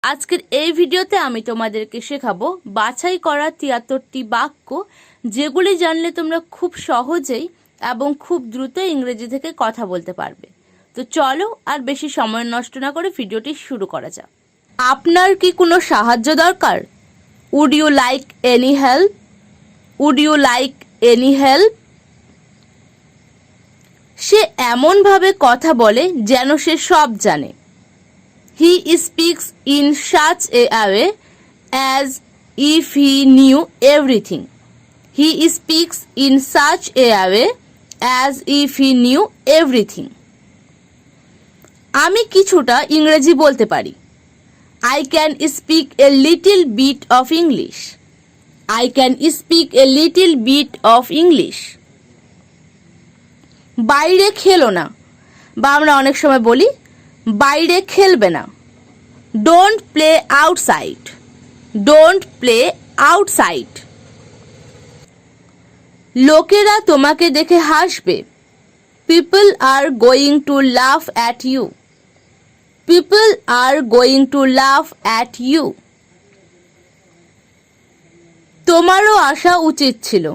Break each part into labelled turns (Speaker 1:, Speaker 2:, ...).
Speaker 1: আজকের এই ভিডিওতে আমি তোমাদেরকে শেখাবো বাছাই করা ৭৩টি বাক্য, যেগুলি জানলে তোমরা খুব সহজেই এবং খুব দ্রুত ইংরেজি থেকে কথা বলতে পারবে। তো চলো আর বেশি সময় নষ্ট না করে ভিডিওটি শুরু করা যাক। আপনার কি কোনো সাহায্য দরকার? Would you like any help? Would you like any help? সে এমনভাবে কথা বলে যেন সে সব জানে। He speaks in such a way as if he knew everything. He speaks in such a way as if he knew everything. আমি কিছুটা ইংরেজি বলতে পারি। I can speak a little bit of English. I can speak a little bit of English. বাইরে খেলো না, বা আমরা অনেক সময় বলি বাইরে খেলবে না। Don't play outside. Don't play outside. লোকেরা তোমাকে দেখে হাসবে। People are going to laugh at you. People are going to laugh at you. তোমারও আসা উচিত ছিল।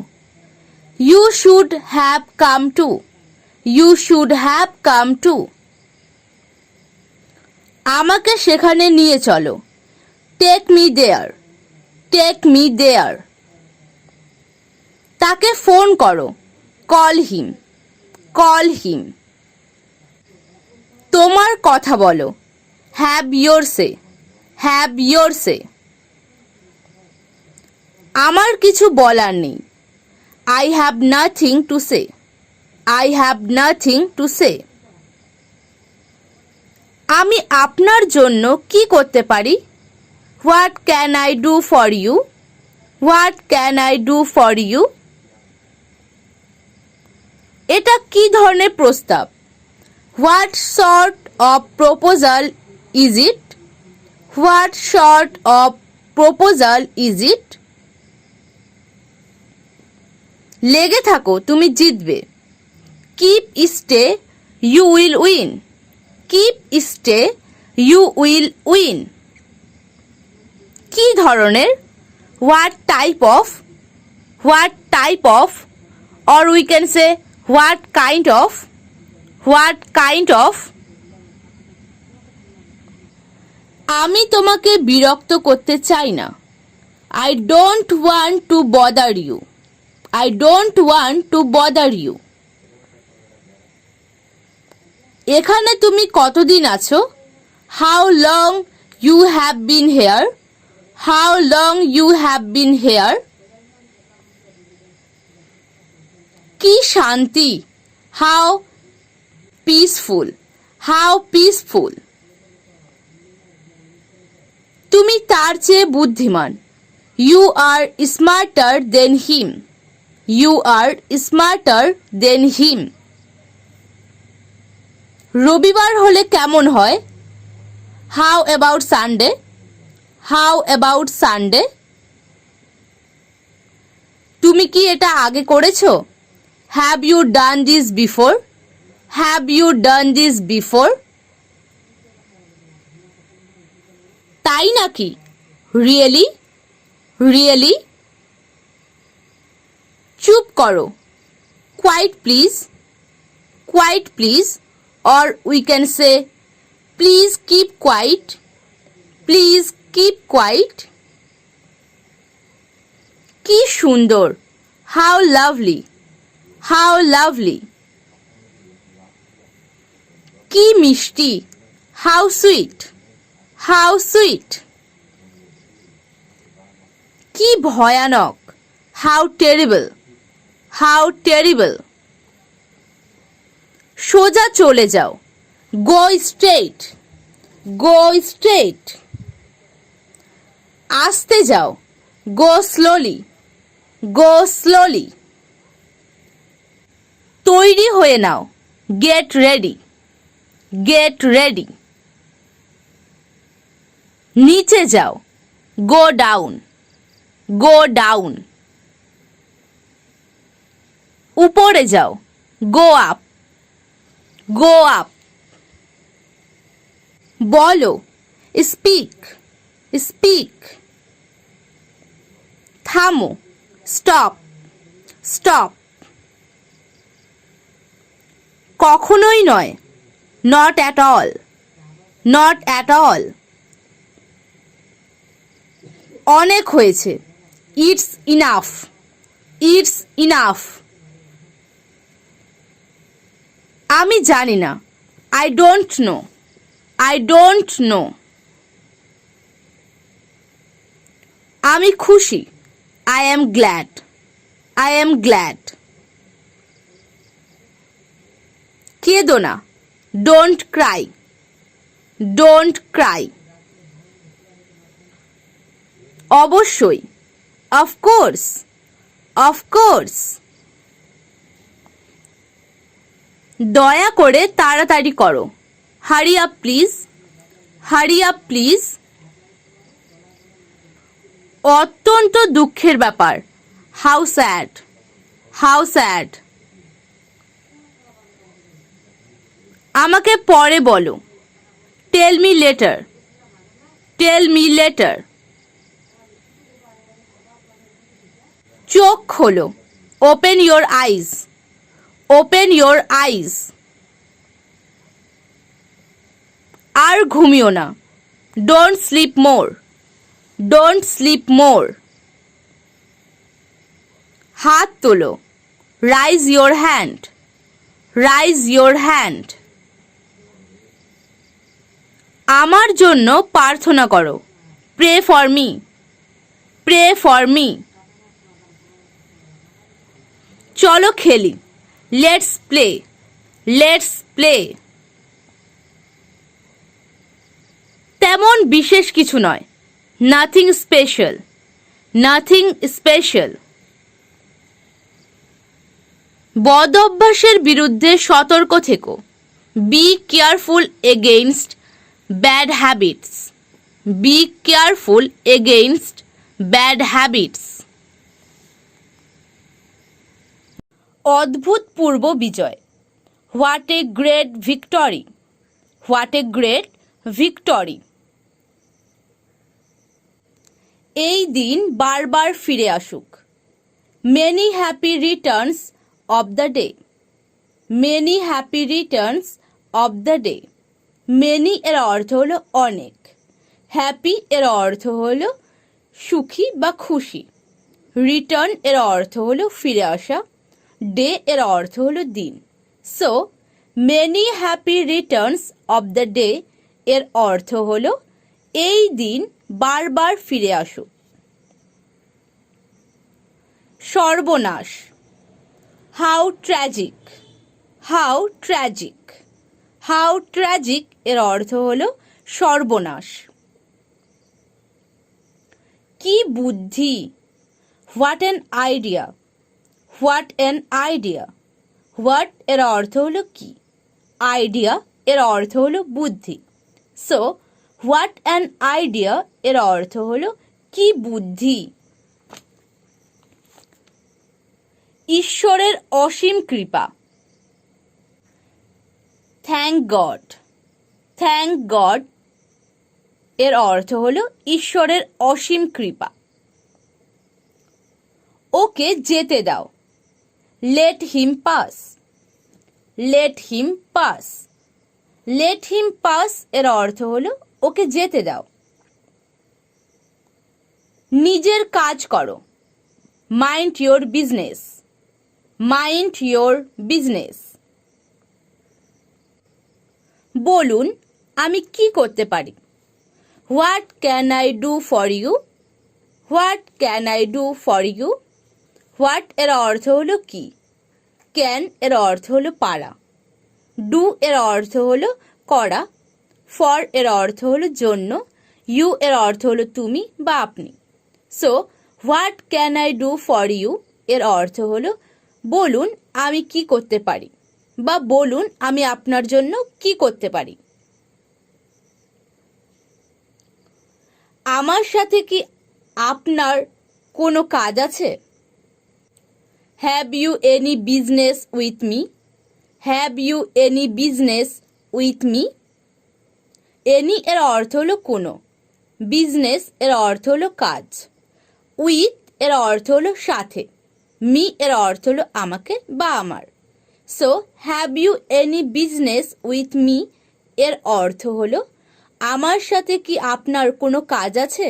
Speaker 1: You should have come too. You should have come too. আমাকে সেখানে নিয়ে চলো। Take me there. Take me there. তাকে ফোন করো। Call him. Call him. তোমার কথা বলো। Have your say. Have your say. আমার কিছু বলার নেই। I have nothing to say. I have nothing to say. আমি আপনার জন্য কি করতে পারি? What can I do for you? What can I do for you? এটা কি ধরনের প্রস্তাব? What sort of proposal is it? What sort of proposal is it? লেগে থাকো, তুমি জিতবে। Keep stay, you will win. Keep stay, you will win. কি ধরনের? What type of. What type of, or we can say what kind of. What kind of. আমি তোমাকে বিরক্ত করতে চাই না। I don't want to bother you. I don't want to bother you. এখানে তুমি কতদিন আছো? How long you have been here. How long you have been here. কি শান্তি। How peaceful. How peaceful. তুমি তার চেয়ে বুদ্ধিমান। You are smarter than him. You are smarter than him. রবিবার হলে কেমন হয়? How about Sunday. How about Sunday. তুমি কি এটা আগে করেছো? Have you done this before. Have you done this before. তাই নাকি? রিয়েলি। রিয়েলি। চুপ করো। Quiet please. Quiet please, or we can say please keep quiet. Please keep quiet. কি সুন্দর। How lovely. How lovely. কি মিষ্টি। How sweet. How sweet. কি ভয়ানক। How terrible. How terrible. সোজা চলে যাও। Go straight. Go straight. আস্তে যাও। Go slowly. Go slowly. তৈরি হয়ে নাও। Get ready. Get ready. নিচে যাও। Go down. Go down. উপরে যাও। Go up. Go up. বলো। স্পিক। স্পিক, থামো, স্টপ, স্টপ। কখনোই নয়, not at all, not at all. অনেক হয়েছে, ইটস ইনাফ, ইটস ইনাফ। আমি জানি না, I don't know, I don't know. আমি খুশি, I am glad, I am glad. কেঁদো না, ডোন্ট ক্রাই, ডোন্ট ক্রাই। অবশ্যই, অফকোর্স, অফকোর্স। দয়া করে তাড়াতাড়ি করো, hurry up please, hurry up please. অত্যন্ত দুঃখের ব্যাপার, হাউ স্যাড, হাউ স্যাড। আমাকে পরে বলো, tell me later, tell me later. চোখ খোলো, open your eyes, open your eyes. আর ঘুমিও না, don't sleep more, don't sleep more. হাত তোলো, raise your hand, raise your hand. আমার জন্য প্রার্থনা করো, pray for me, pray for me. চলো খেলি, লেটস প্লে, লেটস প্লে। তেমন বিশেষ কিছু নয়, নাথিং স্পেশাল, নাথিং স্পেশাল। বদ অভ্যাসের বিরুদ্ধে সতর্ক থেকো, be careful against bad habits, be careful against bad habits. অদ্ভুতপূর্ব বিজয়, what a great victory, what a great victory. এই দিন বারবার ফিরে আসুক, many happy returns of the day, many happy returns of the day. Many এর অর্থ হলো অনেক, হ্যাপি এর অর্থ হলো সুখী বা খুশি, রিটার্ন এর অর্থ হলো ফিরে আসা, ডে এর অর্থ হলো দিন। So many happy returns of the day এর অর্থ হলো এই দিন বারবার ফিরে আসুক। সর্বনাশ, how tragic, how tragic, how tragic এর অর্থ হলো সর্বনাশ। কি বুদ্ধি, what an idea, what an idea. What এর অর্থ হলো কি, আইডিয়া এর অর্থ হলো বুদ্ধি। সো হোয়াট অ্যান আইডিয়া এর অর্থ হলো কি বুদ্ধি। ঈশ্বরের অসীম কৃপা, থ্যাংক গড, থ্যাংক গড এর অর্থ হলো ঈশ্বরের অসীম কৃপা। ওকে যেতে দাও, let him pass, let him pass, let him pass এর অর্থ হলো ওকে যেতে দাও। নিজের কাজ করো, mind your business, mind your business. বলুন আমি কি করতে পারি, what can I do for you, what can I do for you. What এর অর্থ হলো কি, ক্যান এর অর্থ হলো পারা, ডু এর অর্থ হলো করা, ফর এর অর্থ হলো জন্য, ইউ এর অর্থ হলো তুমি বা আপনি। So what can I do for you এর অর্থ হলো বলুন আমি কি করতে পারি বা বলুন আমি আপনার জন্য কি করতে পারি। আমার সাথে কি আপনার কোনো কাজ আছে, have you any business with me, have you any business with me. Any এর অর্থ হলো কোনো, বিজনেস এর অর্থ হলো কাজ। উইথ এর অর্থ হলো সাথে। মি এর অর্থ হলো আমাকে বা আমার। So have you any business with me এর অর্থ হলো আমার সাথে কি আপনার কোনো কাজ আছে?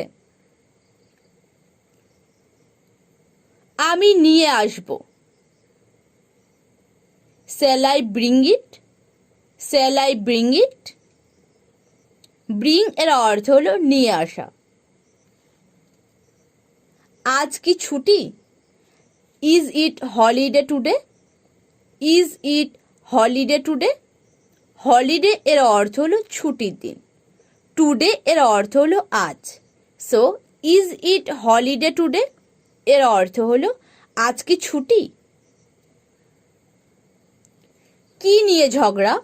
Speaker 1: আমি নিয়ে আসব। Shall I bring it? Shall I bring it? Bring এর অর্থ হলো নিয়ে আসা। আজ কি ছুটি? Is it holiday today? Is it holiday today? Holiday এর অর্থ হলো ছুটির দিন। টুডে এর অর্থ হলো আজ। So is it holiday today এর অর্থ হলো আজ কি ছুটি? কি নিয়ে ঝগড়া?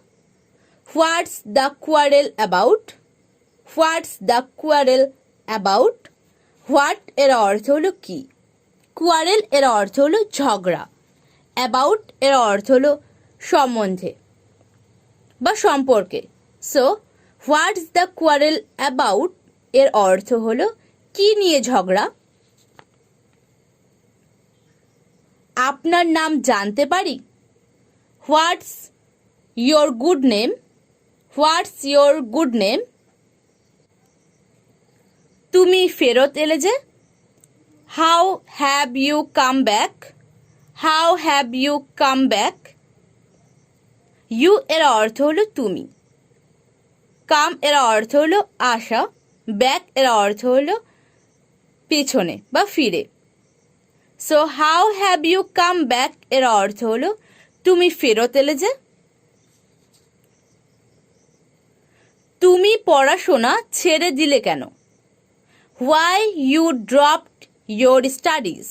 Speaker 1: What's the quarrel about? What's the quarrel about? What এর অর্থ হলো কি, কোয়ারেল এর অর্থ হলো ঝগড়া, অ্যাবাউট এর অর্থ হলো সম্বন্ধে বা সম্পর্কে। So what's the quarrel about এর অর্থ হলো কি নিয়ে ঝগড়া। আপনার নাম জানতে পারি? What's your good name? What's your good name? তুমি ফেরত এলে যে? How have you come back? How have you come back? You এর অর্থ হলো তুমি, কাম এর অর্থ হলো আসা, ব্যাক এর অর্থ হলো পেছনে বা ফিরে। So how have you come back এর অর্থ হলো তুমি ফেরত এলে যে। তুমি পড়াশোনা ছেড়ে দিলে কেন? Why you dropped your studies?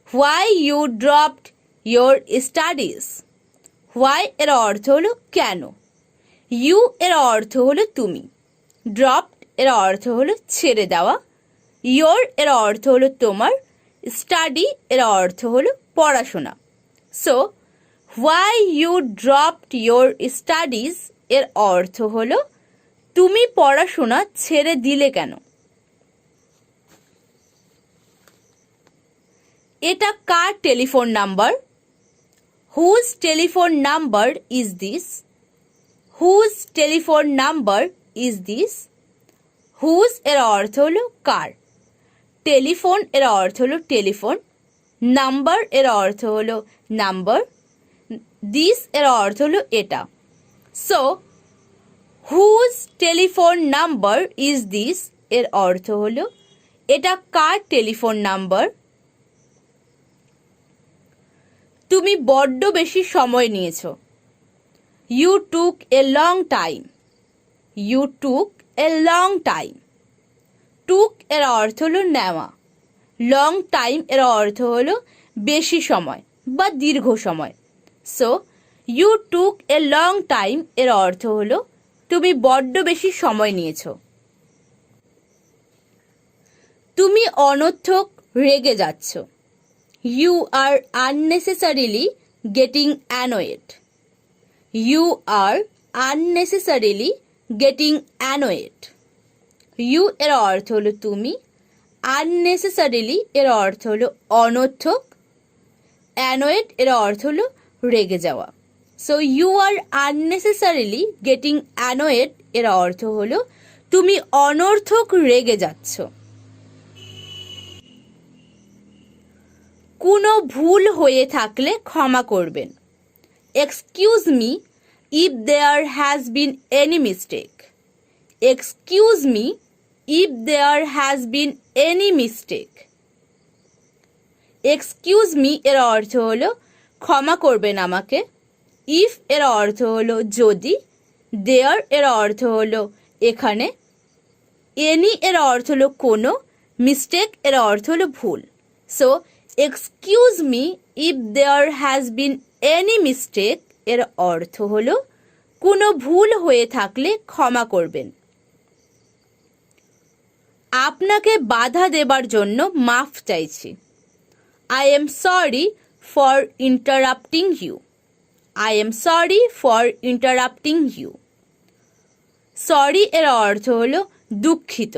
Speaker 1: Why you dropped your studies? Why এর অর্থ হলো কেন, ইউ এর অর্থ হলো তুমি, ড্রপড এর অর্থ হলো ছেড়ে দেওয়া, ইয়োর এর অর্থ হলো তোমার, স্টাডি এর অর্থ হলো পড়াশোনা। So why you dropped your studies এর অর্থ হলো তুমি পড়াশোনা ছেড়ে দিলে কেন। এটা কার telephone number? Whose telephone number is this? Whose telephone number is this? Whose এর অর্থ হলো কার, টেলিফোন এর অর্থ হলো টেলিফোন, নাম্বার এর অর্থ হলো নাম্বার, দিস এর অর্থ হলো এটা। So whose telephone number is this এর অর্থ হলো এটা কার টেলিফোন নাম্বার। তুমি বড্ড বেশি সময় নিয়েছ। You took a long time. You took a long time. Took এর অর্থ হলো নেওয়া, লং টাইম এর অর্থ হলো বেশি সময় বা দীর্ঘ সময়। So you took a long time এর অর্থ হলো তুমি বড্ড বেশি সময় নিয়েছ। তুমি অনর্থক রেগে যাচ্ছ। You are unnecessarily getting annoyed. You are unnecessarily getting annoyed. You এর অর্থ হলো তুমি, আননেসেসারিলি এর অর্থ হলো অনর্থক, অ্যানোয়েড এর অর্থ হলো রেগে যাওয়া। So you are unnecessarily getting annoyed এর অর্থ হলো তুমি অনর্থক রেগে যাচ্ছ। কোনো ভুল হয়ে থাকলে ক্ষমা করবেন। Excuse me if there has been any mistake. Excuse me if there has been any mistake. Excuse me এর অর্থ হলো ক্ষমা করবেন আমাকে, ইফ এর অর্থ হলো যদি, দেয়ার এর অর্থ হলো এখানে, এনি এর অর্থ হলো কোনো, মিস্টেক এর অর্থ হলো ভুল। So excuse me if there has been any mistake এর অর্থ হলো কোনো ভুল হয়ে থাকলে ক্ষমা করবেন। আপনাকে বাধা দেবার জন্য মাফ চাইছি। I am sorry for interrupting you. I am sorry for interrupting you. Sorry এর অর্থ হলো দুঃখিত,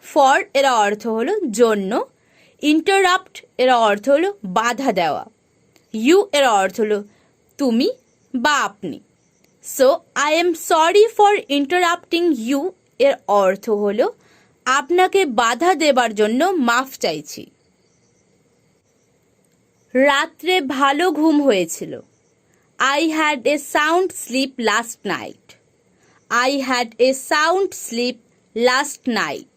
Speaker 1: ফর এর অর্থ হলো জন্য, ইন্টারাপ্ট এর অর্থ হলো বাধা দেওয়া, ইউ এর অর্থ হলো তুমি বা আপনি। So I am sorry for interrupting you এর অর্থ হলো আপনাকে বাধা দেবার জন্য মাফ চাইছি। রাত্রে ভালো ঘুম হয়েছিল। I had a sound sleep last night. I had a sound sleep last night.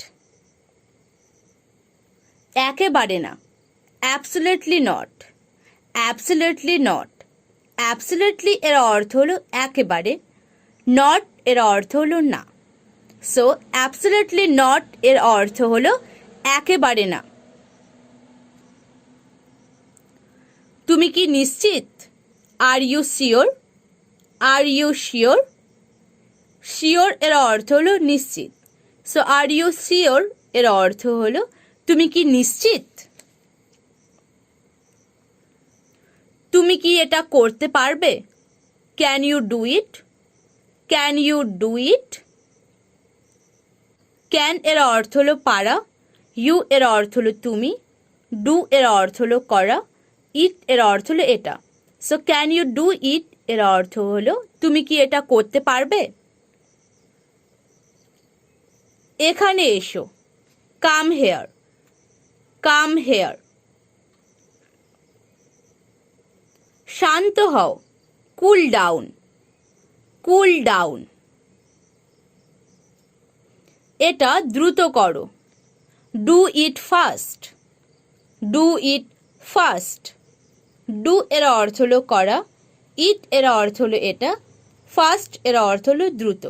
Speaker 1: একেবারে না, absolutely not. Absolutely not. Absolutely এর অর্থ হলো একেবারে, not এর অর্থ হলো না। সো absolutely not এর অর্থ হলো একেবারে না। তুমি কি নিশ্চিত? Are you sure? Are you sure? Sure এর অর্থ হলো নিশ্চিত। সো আর ইউ শিওর এর অর্থ হলো তুমি কি নিশ্চিত? তুমি কি এটা করতে পারবে? Can you do it? Can you do it? Can এর অর্থ হলো পারা, ইউ এর অর্থ হলো তুমি, ডু এর অর্থ হলো করা, ইট এর অর্থ হলো এটা। So can you do it এর অর্থ হলো তুমি কি এটা করতে পারবে? এখানে এসো, কাম হেয়ার, কাম হেয়ার। শান্ত হও, কুল ডাউন, কুল ডাউন। এটা দ্রুত করো, do it fast, do it fast. Do এর অর্থ হলো করা, ইট এর অর্থ হলো এটা, ফাস্ট এর অর্থ হলো দ্রুত।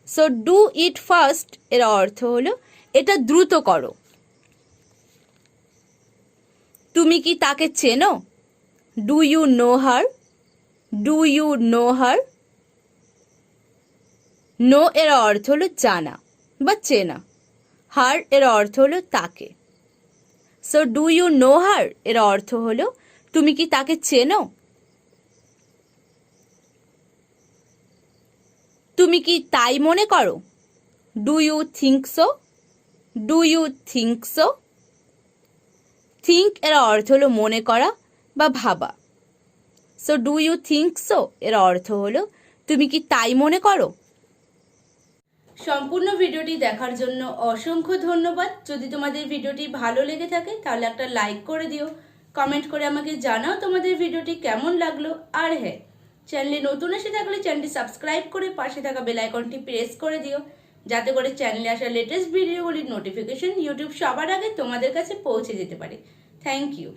Speaker 1: সো ডু ইট ফাস্ট এর অর্থ হলো এটা দ্রুত করো। তুমি কি তাকে চেনো? Do you know her? Do you know her? Know এর অর্থ হলো জানা বা চেনা, হার এর অর্থ হলো তাকে। So do you know her এর অর্থ হলো তুমি কি তাকে চেনো? তুমি কি তাই মনে করো? Do you think so? Do you think so? Think এর অর্থ হলো মনে করা বা ভাবা। So do you think so এর অর্থ হলো তুমি কি তাই মনে করো? সম্পূর্ণ ভিডিওটি দেখার জন্য অসংখ্য ধন্যবাদ। যদি তোমাদের ভিডিওটি ভালো লেগে থাকে তাহলে একটা লাইক করে দিও, কমেন্ট করে আমাকে জানাও তোমাদের ভিডিওটি কেমন লাগলো। আর হ্যাঁ, চ্যানেলে নতুন এসে থাকলে চ্যানেলটি সাবস্ক্রাইব করে পাশে থাকা বেল আইকনটি প্রেস করে দিও, যাতে করে চ্যানেলে আসা লেটেস্ট ভিডিওগুলির নোটিফিকেশন ইউটিউব সবার আগে তোমাদের কাছে পৌঁছে যেতে পারে। Thank you.